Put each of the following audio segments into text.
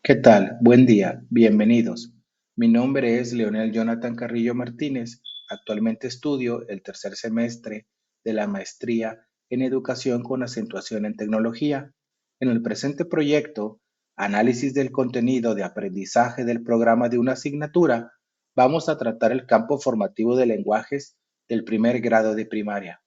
¿Qué tal? Buen día, bienvenidos. Mi nombre es Leonel Jonathan Carrillo Martínez. Actualmente estudio el tercer semestre de la maestría en educación con acentuación en tecnología. En el presente proyecto, análisis del contenido de aprendizaje del programa de una asignatura, vamos a tratar el campo formativo de lenguajes del primer grado de primaria.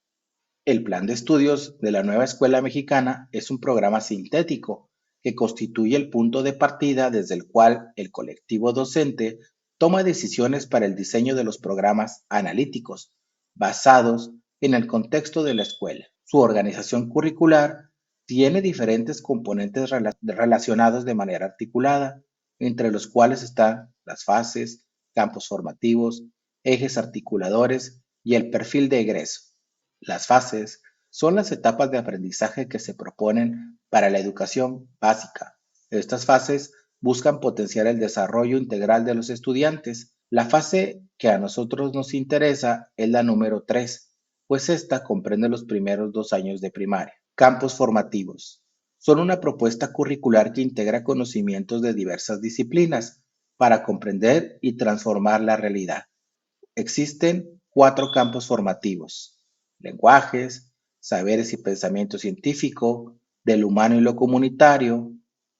El Plan de Estudios de la Nueva Escuela Mexicana es un programa sintético que constituye el punto de partida desde el cual el colectivo docente toma decisiones para el diseño de los programas analíticos basados en el contexto de la escuela. Su organización curricular tiene diferentes componentes relacionados de manera articulada, entre los cuales están las fases, campos formativos, ejes articuladores y el perfil de egreso. Las fases son las etapas de aprendizaje que se proponen para la educación básica. Estas fases buscan potenciar el desarrollo integral de los estudiantes. La fase que a nosotros nos interesa es la número 3, pues esta comprende los primeros 2 años de primaria. Campos formativos. Son una propuesta curricular que integra conocimientos de diversas disciplinas para comprender y transformar la realidad. Existen 4 campos formativos: lenguajes, saberes y pensamiento científico, del humano y lo comunitario,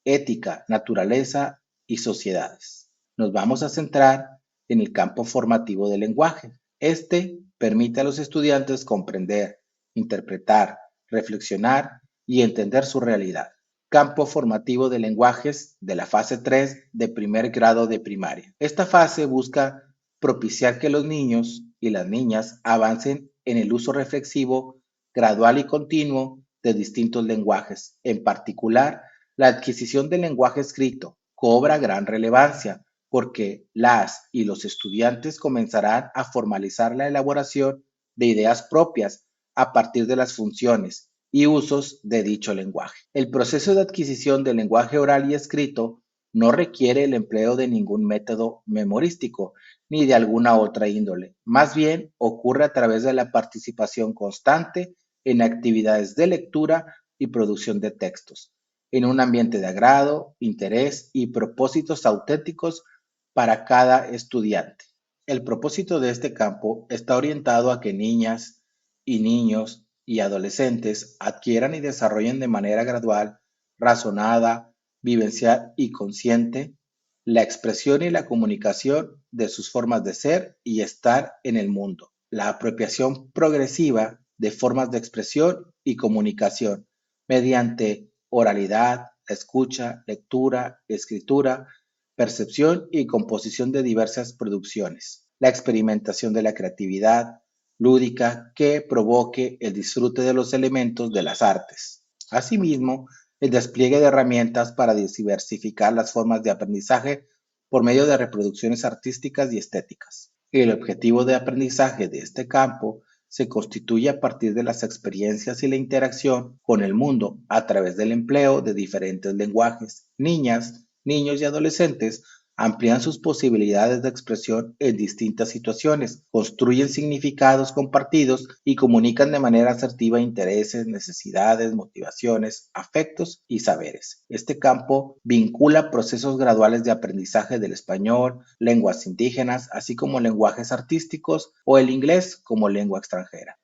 ética, naturaleza y sociedades. Nos vamos a centrar en el campo formativo del lenguaje. Este permite a los estudiantes comprender, interpretar, reflexionar y entender su realidad. Campo formativo de lenguajes de la fase 3 de primer grado de primaria. Esta fase busca propiciar que los niños y las niñas avancen en el uso reflexivo, gradual y continuo de distintos lenguajes. En particular, la adquisición del lenguaje escrito cobra gran relevancia porque las y los estudiantes comenzarán a formalizar la elaboración de ideas propias a partir de las funciones y usos de dicho lenguaje. El proceso de adquisición del lenguaje oral y escrito no requiere el empleo de ningún método memorístico ni de alguna otra índole. Más bien ocurre a través de la participación constante en actividades de lectura y producción de textos, en un ambiente de agrado, interés y propósitos auténticos para cada estudiante. El propósito de este campo está orientado a que niñas y niños y adolescentes adquieran y desarrollen de manera gradual, razonada, vivencial y consciente la expresión y la comunicación de sus formas de ser y estar en el mundo, la apropiación progresiva de formas de expresión y comunicación mediante oralidad, escucha, lectura, escritura, percepción y composición de diversas producciones, la experimentación de la creatividad lúdica que provoque el disfrute de los elementos de las artes. Asimismo, el despliegue de herramientas para diversificar las formas de aprendizaje por medio de reproducciones artísticas y estéticas. El objetivo de aprendizaje de este campo se constituye a partir de las experiencias y la interacción con el mundo a través del empleo de diferentes lenguajes. Niñas, niños y adolescentes amplían sus posibilidades de expresión en distintas situaciones, construyen significados compartidos y comunican de manera asertiva intereses, necesidades, motivaciones, afectos y saberes. Este campo vincula procesos graduales de aprendizaje del español, lenguas indígenas, así como lenguajes artísticos o el inglés como lengua extranjera.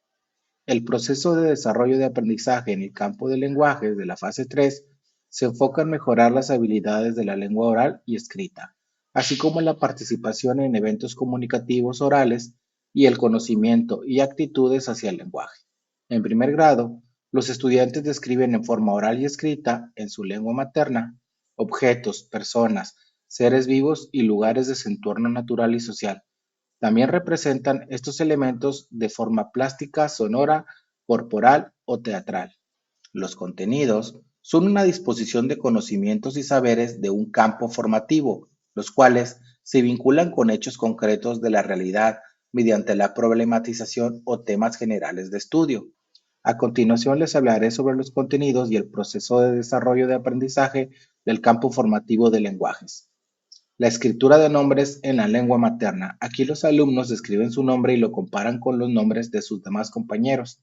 El proceso de desarrollo de aprendizaje en el campo de lenguajes de la fase 3 se enfoca en mejorar las habilidades de la lengua oral y escrita, así como en la participación en eventos comunicativos orales y el conocimiento y actitudes hacia el lenguaje. En primer grado, los estudiantes describen en forma oral y escrita, en su lengua materna, objetos, personas, seres vivos y lugares de su entorno natural y social. También representan estos elementos de forma plástica, sonora, corporal o teatral. Los contenidos son una disposición de conocimientos y saberes de un campo formativo, los cuales se vinculan con hechos concretos de la realidad mediante la problematización o temas generales de estudio. A continuación les hablaré sobre los contenidos y el proceso de desarrollo de aprendizaje del campo formativo de lenguajes. La escritura de nombres en la lengua materna. Aquí los alumnos escriben su nombre y lo comparan con los nombres de sus demás compañeros.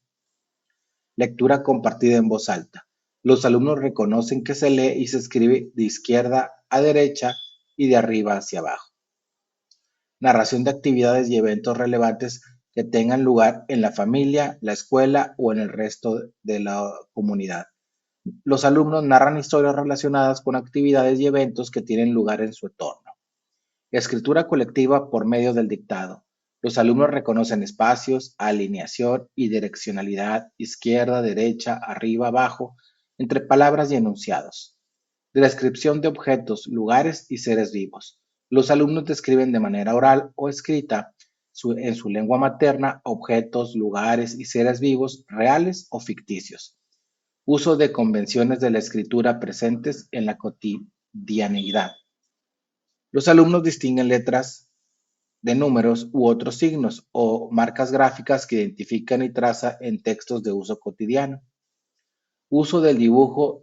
Lectura compartida en voz alta. Los alumnos reconocen que se lee y se escribe de izquierda a derecha y de arriba hacia abajo. Narración de actividades y eventos relevantes que tengan lugar en la familia, la escuela o en el resto de la comunidad. Los alumnos narran historias relacionadas con actividades y eventos que tienen lugar en su entorno. Escritura colectiva por medio del dictado. Los alumnos reconocen espacios, alineación y direccionalidad, izquierda, derecha, arriba, abajo, entre palabras y enunciados. Descripción de objetos, lugares y seres vivos. Los alumnos describen de manera oral o escrita en su lengua materna objetos, lugares y seres vivos reales o ficticios. Uso de convenciones de la escritura presentes en la cotidianidad. Los alumnos distinguen letras de números u otros signos o marcas gráficas que identifican y trazan en textos de uso cotidiano. Uso del dibujo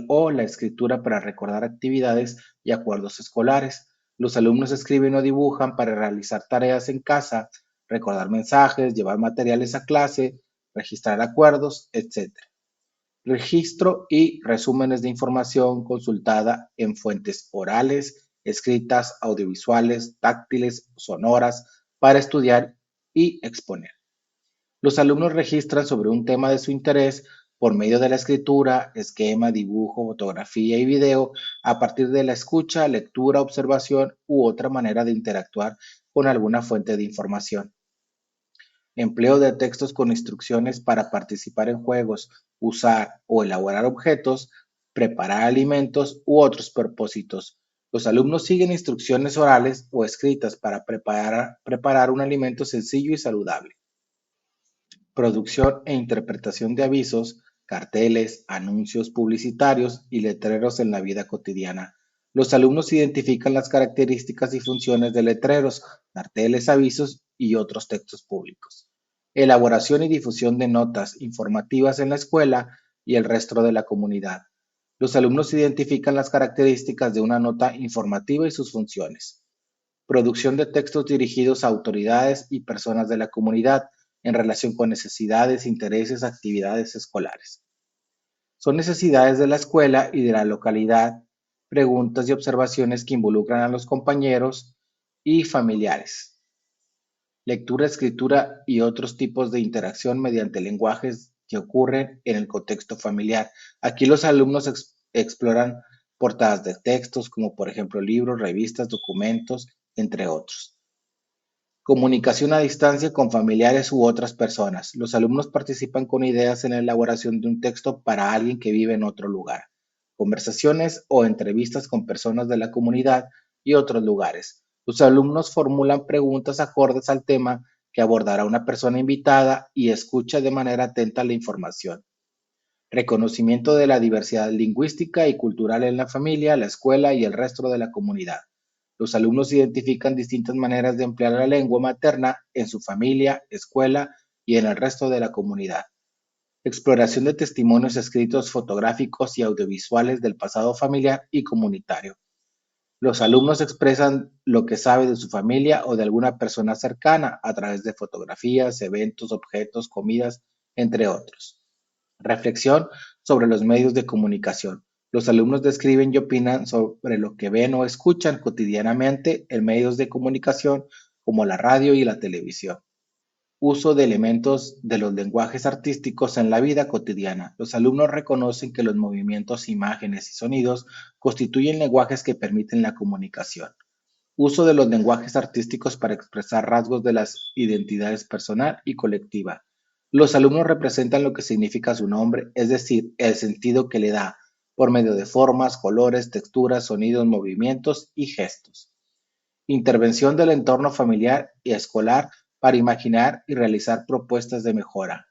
o la escritura para recordar actividades y acuerdos escolares. Los alumnos escriben o dibujan para realizar tareas en casa, recordar mensajes, llevar materiales a clase, registrar acuerdos, etc. Registro y resúmenes de información consultada en fuentes orales, escritas, audiovisuales, táctiles, sonoras, para estudiar y exponer. Los alumnos registran sobre un tema de su interés por medio de la escritura, esquema, dibujo, fotografía y video, a partir de la escucha, lectura, observación u otra manera de interactuar con alguna fuente de información. Empleo de textos con instrucciones para participar en juegos, usar o elaborar objetos, preparar alimentos u otros propósitos. Los alumnos siguen instrucciones orales o escritas para preparar un alimento sencillo y saludable. Producción e interpretación de avisos, carteles, anuncios publicitarios y letreros en la vida cotidiana. Los alumnos identifican las características y funciones de letreros, carteles, avisos y otros textos públicos. Elaboración y difusión de notas informativas en la escuela y el resto de la comunidad. Los alumnos identifican las características de una nota informativa y sus funciones. Producción de textos dirigidos a autoridades y personas de la comunidad en relación con necesidades, intereses, actividades escolares. Son necesidades de la escuela y de la localidad, preguntas y observaciones que involucran a los compañeros y familiares. Lectura, escritura y otros tipos de interacción mediante lenguajes que ocurren en el contexto familiar. Aquí los alumnos exploran portadas de textos como por ejemplo libros, revistas, documentos, entre otros. Comunicación a distancia con familiares u otras personas. Los alumnos participan con ideas en la elaboración de un texto para alguien que vive en otro lugar. Conversaciones o entrevistas con personas de la comunidad y otros lugares. Los alumnos formulan preguntas acordes al tema que abordará una persona invitada y escucha de manera atenta la información. Reconocimiento de la diversidad lingüística y cultural en la familia, la escuela y el resto de la comunidad. Los alumnos identifican distintas maneras de emplear la lengua materna en su familia, escuela y en el resto de la comunidad. Exploración de testimonios escritos, fotográficos y audiovisuales del pasado familiar y comunitario. Los alumnos expresan lo que sabe de su familia o de alguna persona cercana a través de fotografías, eventos, objetos, comidas, entre otros. Reflexión sobre los medios de comunicación. Los alumnos describen y opinan sobre lo que ven o escuchan cotidianamente en medios de comunicación como la radio y la televisión. Uso de elementos de los lenguajes artísticos en la vida cotidiana. Los alumnos reconocen que los movimientos, imágenes y sonidos constituyen lenguajes que permiten la comunicación. Uso de los lenguajes artísticos para expresar rasgos de las identidades personal y colectiva. Los alumnos representan lo que significa su nombre, es decir, el sentido que le da, por medio de formas, colores, texturas, sonidos, movimientos y gestos. Intervención del entorno familiar y escolar para imaginar y realizar propuestas de mejora.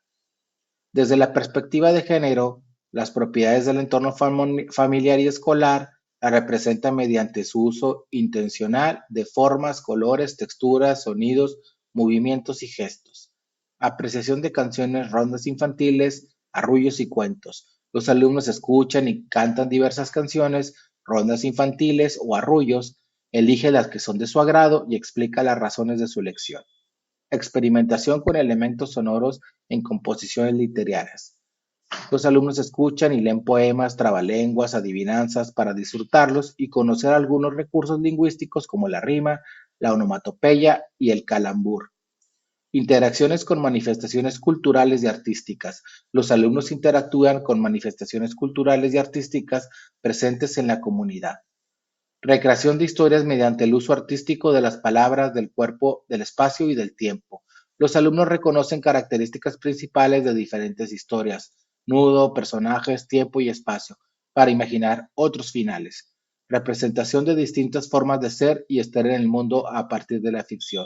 Desde la perspectiva de género, las propiedades del entorno familiar y escolar la representan mediante su uso intencional de formas, colores, texturas, sonidos, movimientos y gestos. Apreciación de canciones, rondas infantiles, arrullos y cuentos. Los alumnos escuchan y cantan diversas canciones, rondas infantiles o arrullos, elige las que son de su agrado y explica las razones de su elección. Experimentación con elementos sonoros en composiciones literarias. Los alumnos escuchan y leen poemas, trabalenguas, adivinanzas para disfrutarlos y conocer algunos recursos lingüísticos como la rima, la onomatopeya y el calambur. Interacciones con manifestaciones culturales y artísticas. Los alumnos interactúan con manifestaciones culturales y artísticas presentes en la comunidad. Recreación de historias mediante el uso artístico de las palabras, del cuerpo, del espacio y del tiempo. Los alumnos reconocen características principales de diferentes historias, nudo, personajes, tiempo y espacio, para imaginar otros finales. Representación de distintas formas de ser y estar en el mundo a partir de la ficción.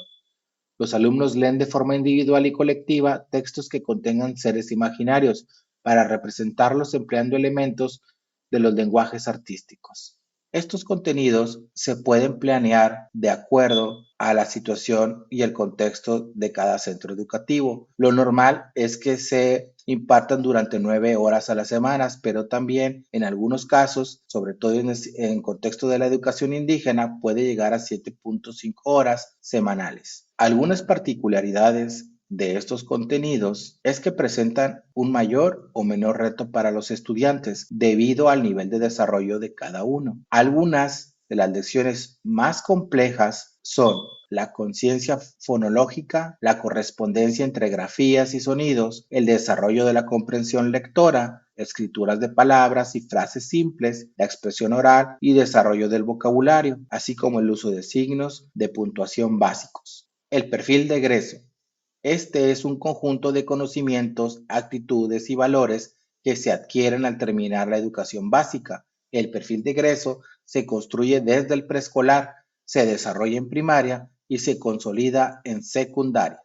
Los alumnos leen de forma individual y colectiva textos que contengan seres imaginarios para representarlos empleando elementos de los lenguajes artísticos. Estos contenidos se pueden planear de acuerdo a la situación y el contexto de cada centro educativo. Lo normal es que se impartan durante 9 horas a la semana, pero también en algunos casos, sobre todo en contexto de la educación indígena, puede llegar a 7.5 horas semanales. Algunas particularidades de estos contenidos es que presentan un mayor o menor reto para los estudiantes debido al nivel de desarrollo de cada uno. Algunas de las lecciones más complejas son la conciencia fonológica, la correspondencia entre grafías y sonidos, el desarrollo de la comprensión lectora, escrituras de palabras y frases simples, la expresión oral y desarrollo del vocabulario, así como el uso de signos de puntuación básicos. El perfil de egreso. Este es un conjunto de conocimientos, actitudes y valores que se adquieren al terminar la educación básica. El perfil de egreso se construye desde el preescolar, se desarrolla en primaria y se consolida en secundaria.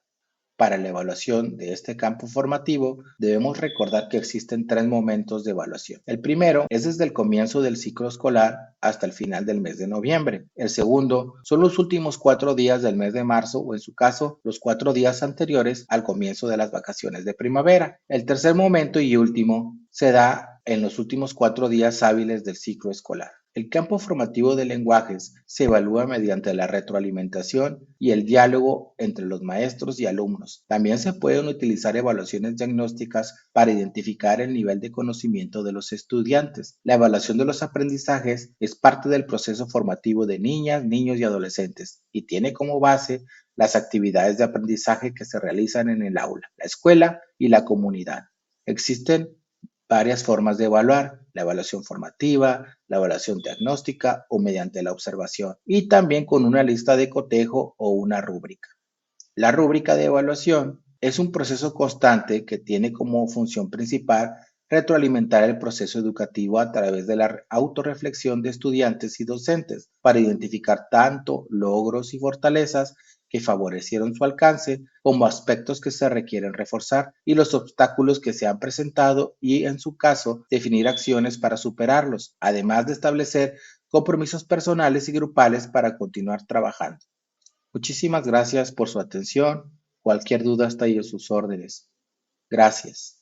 Para la evaluación de este campo formativo, debemos recordar que existen 3 momentos de evaluación. El primero es desde el comienzo del ciclo escolar hasta el final del mes de noviembre. El segundo son los últimos 4 días del mes de marzo o, en su caso, los 4 días anteriores al comienzo de las vacaciones de primavera. El tercer momento y último se da en los últimos 4 días hábiles del ciclo escolar. El campo formativo de lenguajes se evalúa mediante la retroalimentación y el diálogo entre los maestros y alumnos. También se pueden utilizar evaluaciones diagnósticas para identificar el nivel de conocimiento de los estudiantes. La evaluación de los aprendizajes es parte del proceso formativo de niñas, niños y adolescentes y tiene como base las actividades de aprendizaje que se realizan en el aula, la escuela y la comunidad. Existen varias formas de evaluar: la evaluación formativa, la evaluación diagnóstica o mediante la observación, y también con una lista de cotejo o una rúbrica. La rúbrica de evaluación es un proceso constante que tiene como función principal retroalimentar el proceso educativo a través de la autorreflexión de estudiantes y docentes para identificar tanto logros y fortalezas que favorecieron su alcance como aspectos que se requieren reforzar y los obstáculos que se han presentado y, en su caso, definir acciones para superarlos, además de establecer compromisos personales y grupales para continuar trabajando. Muchísimas gracias por su atención. Cualquier duda está ahí a sus órdenes. Gracias.